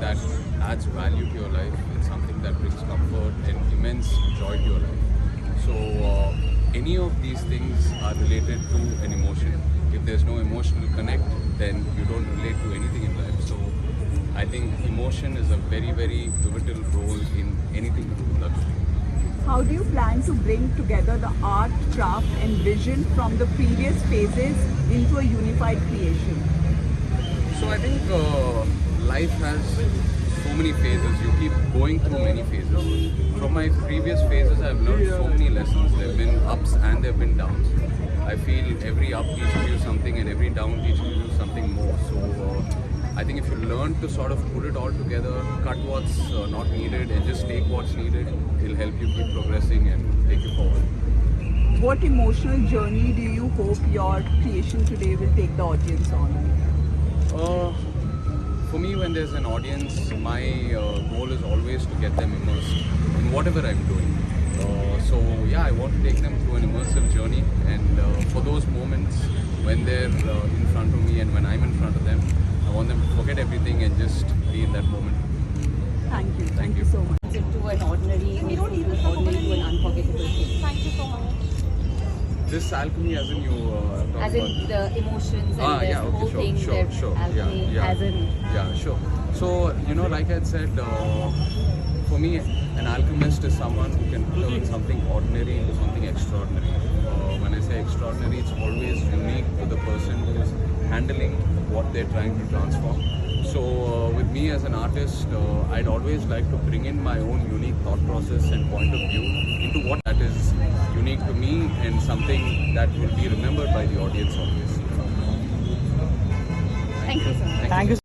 something that adds value to your life. It's something that brings comfort and immense joy to your life. So any of these things are related to an emotion. If there's no emotional connect, then you don't relate to anything in life. So I think emotion is a very, very pivotal role in anything to do with luxury. How do you plan to bring together the art, craft and vision from the previous phases into a unified creation? So I think life has so many phases. You keep going through many phases. From my previous phases, I've learned so many lessons. There have been ups and there have been downs. I feel every up teaches you something and every down teaches you something more. So I think if you learn to sort of put it all together, cut what's not needed and just take what's needed, it'll help you keep progressing and take you forward. What emotional journey do you hope your creation today will take the audience on? For me, when there's an audience, my goal is always to get them immersed in whatever I'm doing. So yeah, I want to take them through an immersive journey, and for those moments when they're in front of me and when I'm in front of them, I want them to forget everything and just be in that moment. Thank you. Thank you so much. To an ordinary to an unforgettable thing. Thank you so much. This alchemy, as in you talk As in the emotions and the whole thing, sure. alchemy, Yeah. as in Yeah, sure. So, like I said, for me, an alchemist is someone who can turn something ordinary into something extraordinary. When I say extraordinary, it's always unique to the person who's handling what they're trying to transform. So, with me as an artist, I'd always like to bring in my own unique thought process and point of view into what that is unique to me and something that will be remembered by the audience always. thank you so much. Thank you.